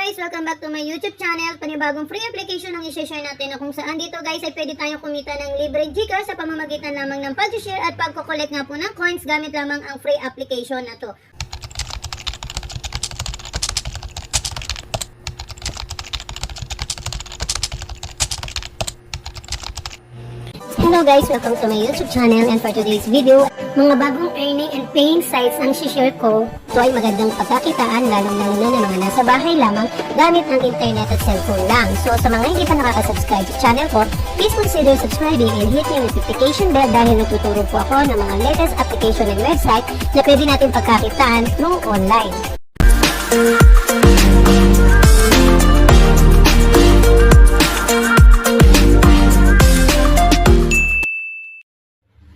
guys! Welcome back to my YouTube channel. Panibagong free application ang i-share natin na kung saan dito guys ay pwede tayong kumita ng libre Gcash sa pamamagitan lamang ng pag-share at pagko-collect nga po ng coins gamit lamang ang free application na to. Hello guys! Welcome to my YouTube channel, and for today's video, mga bagong earning and paying sites ang share ko. Ito ay magandang pagkakitaan lalong-lalo na ng mga nasa bahay lamang gamit ang internet at cellphone lang. So sa mga hindi pa nakaka-subscribe sa channel ko, please consider subscribing and hit yung notification bell dahil nagtuturo po ako ng mga latest application and website na pwede natin pagkakitaan through online.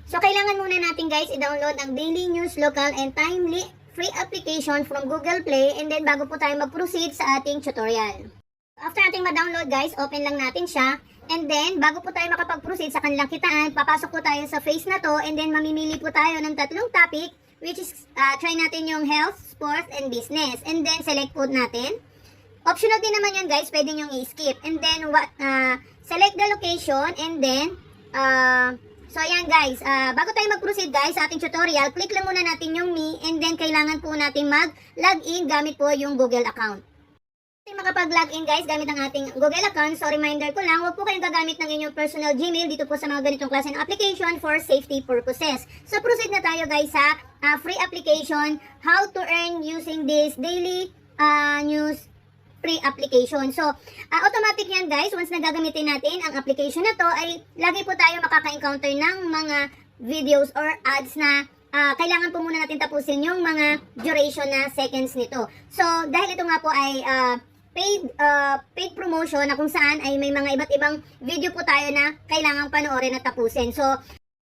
So, kailangan muna natin guys i-download ang Daily News Local and Timely free application from Google Play, and then bago po tayo mag-proceed sa ating tutorial. After nating ma-download guys, open lang natin siya, and then bago po tayo makapag-proceed sa kanilang kitaan, papasok po tayo sa face na to, and then mamimili po tayo ng tatlong topic, which is try natin yung health, sports, and business, and then select po natin. Optional din naman yan guys, pwede nyo i-skip, and then select the location, and then so ayan guys, bago tayo mag-proceed guys sa ating tutorial, click lang muna natin yung me, and then kailangan po natin mag-login gamit po yung Google account. Makapag-login guys gamit ang ating Google account, so reminder ko lang, huwag po kayong gagamit ng inyong personal Gmail dito po sa mga ganitong klase ng application for safety purposes. So proceed na tayo guys sa free application, how to earn using this Daily News free application. So, automatic yan guys. Once na gagamitin natin ang application na to, ay lagi po tayo makaka-encounter ng mga videos or ads na kailangan po muna natin tapusin yung mga duration na seconds nito. So, dahil ito nga po ay paid promotion na kung saan ay may mga iba't ibang video po tayo na kailangang panoorin at tapusin. So,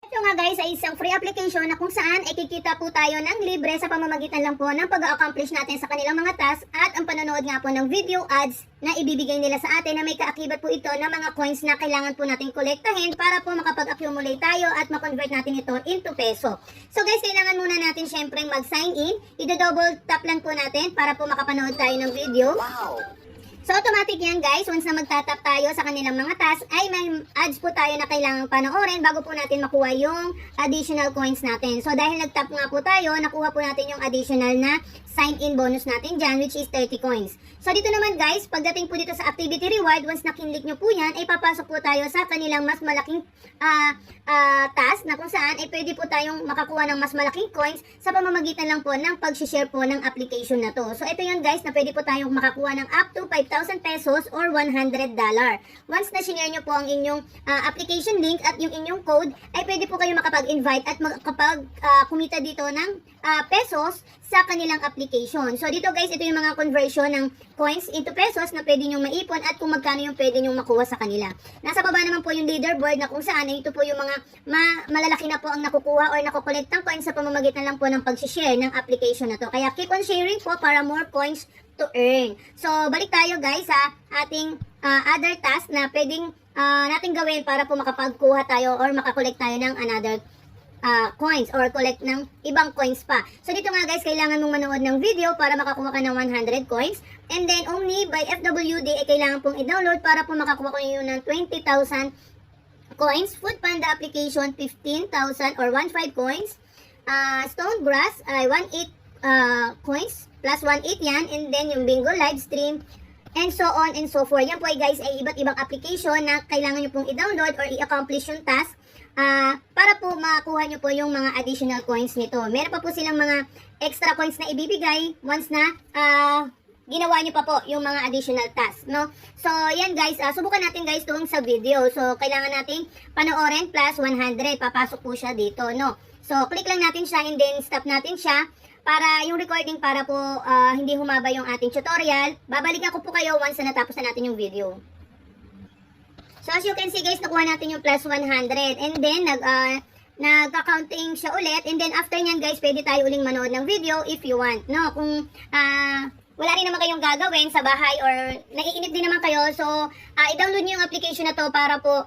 ito nga guys ay isang free application na kung saan ay kikita po tayo ng libre sa pamamagitan lang po ng pag-accomplish natin sa kanilang mga tasks at ang panonood nga po ng video ads na ibibigay nila sa atin na may kaakibat po ito ng mga coins na kailangan po natin kolektahin para po makapag-accumulate tayo at makonvert natin ito into peso. So guys, kailangan muna natin syempre mag-sign in. I-double tap lang po natin para po makapanood tayo ng video. Wow! So automatic yan guys, once na magtatap tayo sa kanilang mga tasks ay may ads po tayo na kailangang panoorin bago po natin makuha yung additional coins natin. So dahil nagtap nga po tayo, nakuha po natin yung additional na sign-in bonus natin dyan, which is 30 coins. So dito naman guys, pagdating po dito sa activity reward, once na kinlik nyo po yan, ay papasok po tayo sa kanilang mas malaking task na kung saan ay pwede po tayong makakuha ng mas malaking coins sa pamamagitan lang po ng pag-share po ng application na to. So ito yun guys, na pwede po tayong makakuha ng up to 5,000 pesos or $100. Once na share nyo po ang inyong application link at yung inyong code, ay pwede po kayo makapag-invite at kumita dito ng pesos sa kanilang application. So dito guys, ito yung mga conversion ng coins into pesos na pwede nyo maipon at kung magkano yung pwede nyo makuha sa kanila. Nasa baba naman po yung leaderboard na kung saan ay ito po yung mga malalaki na po ang nakukuha or nakukolekt ng coins sa pamamagitan lang po ng pag-share ng application na to. Kaya keep on sharing po para more coins to earn. So balik tayo guys sa ating other task na pwedeng natin gawin para po makapagkuha tayo or makakolekt tayo ng another coins or collect ng ibang coins pa. So dito nga guys, kailangan mong manood ng video para makakuha ka ng 100 coins, and then only by FWD ay kailangan pong i-download para po makakuha kayo ng 20,000 coins. Food Panda application 15,000 or 15 coins. Stone Grass ay 18 coins plus 18 yan, and then yung Bingo live stream and so on and so forth. Yan po ay guys ay iba't ibang application na kailangan nyo pong i-download or i-accomplish yung task para po makuha nyo po yung mga additional coins nito. Meron pa po silang mga extra coins na ibibigay once na ginawa nyo pa po yung mga additional tasks, no? So, yan guys, subukan natin guys itong sa video. So, kailangan nating panoorin plus 100. Papasok po siya dito, no? So, click lang natin siya and then stop natin siya para yung recording para po hindi humaba yung ating tutorial. Babalikan ko po kayo once na natapos na natin yung video. So as you can see guys, nakuha natin yung plus 100, and then nagka-counting siya ulit, and then after nyan guys, pwede tayo uling manood ng video if you want, no? Kung wala rin naman kayong gagawin sa bahay or naiinip din naman kayo, so i-download nyo yung application na to para po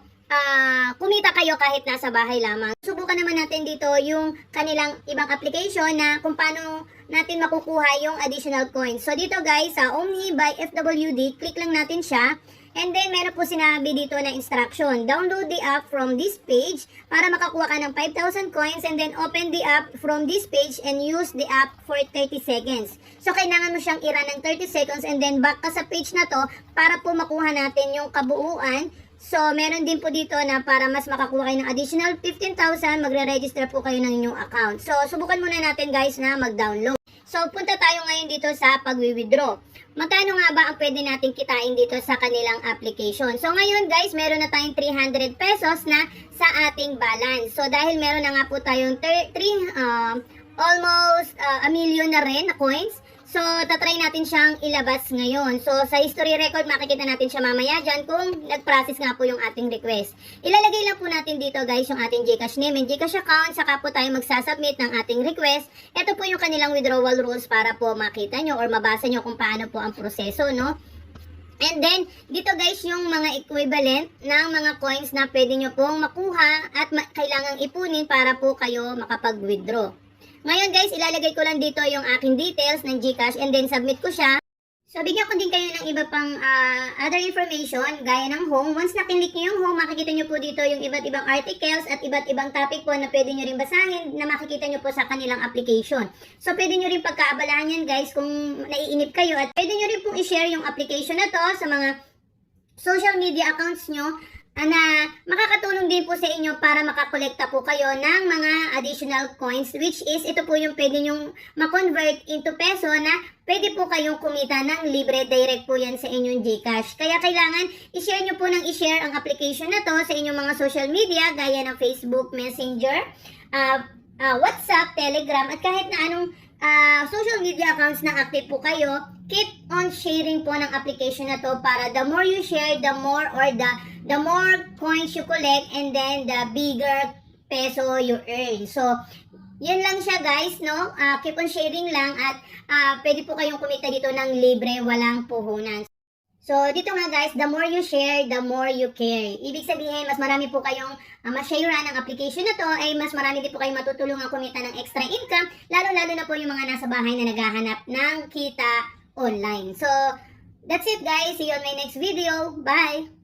kumita kayo kahit nasa bahay lamang. Subukan naman natin dito yung kanilang ibang application na kung paano natin makukuha yung additional coins. So dito guys, sa Omni by FWD, click lang natin siya. And then, meron po sinabi dito na instruction. Download the app from this page para makakuha ka ng 5,000 coins and then open the app from this page and use the app for 30 seconds. So, kailangan mo siyang i-run ng 30 seconds and then back ka sa page na to para po makuha natin yung kabuuan. So, meron din po dito na para mas makakuha kayo ng additional 15,000, magre-register po kayo ng inyong account. So, subukan muna natin guys na mag-download. So, punta tayo ngayon dito sa pag-withdraw. Magkano nga ba ang pwede natin kitain dito sa kanilang application? So, ngayon guys, meron na tayong 300 pesos na sa ating balance. So, dahil meron na nga po tayong almost a million na rin na coins. So, tatry natin siyang ilabas ngayon. So, sa history record, makikita natin siya mamaya dyan kung nag-process nga po yung ating request. Ilalagay lang po natin dito guys yung ating GCash name and GCash account, saka po tayo magsasubmit ng ating request. Ito po yung kanilang withdrawal rules para po makita nyo or mabasa nyo kung paano po ang proseso, no? And then, dito guys, yung mga equivalent ng mga coins na pwede nyo pong makuha at kailangang ipunin para po kayo makapag-withdraw. Ngayon guys, ilalagay ko lang dito yung aking details ng GCash and then submit ko siya. So, bigyan ko din kayo ng iba pang other information gaya ng home. Once nakinlik nyo yung home, makikita nyo po dito yung iba't ibang articles at iba't ibang topic po na pwede nyo rin basahin na makikita nyo po sa kanilang application. So, pwede nyo rin pagkaabalahan yan guys kung naiinip kayo at pwede nyo rin pong i-share yung application na to sa mga social media accounts nyo na makakatulong din po sa inyo para makakolekta po kayo ng mga additional coins, which is ito po yung pwede nyong ma-convert into peso na pwede po kayong kumita ng libre. Direct po yan sa inyong GCash. Kaya kailangan i-share nyo po ng i-share ang application na to sa inyong mga social media gaya ng Facebook, Messenger, WhatsApp, Telegram at kahit na anong social media accounts na active po kayo. Keep on sharing po ng application na to para the more you share, the more coins you collect and then the bigger peso you earn. So, yun lang siya guys, no? Keep on sharing lang at pwede po kayong kumita dito ng libre, walang puhunan. So, dito nga guys, the more you share, the more you care. Ibig sabihin, mas marami po kayong ma-sharean ng application na to, ay mas marami din po kayong matutulungan kumita ng extra income, lalo-lalo na po yung mga nasa bahay na naghahanap ng kita online. So, that's it guys. See you on my next video. Bye!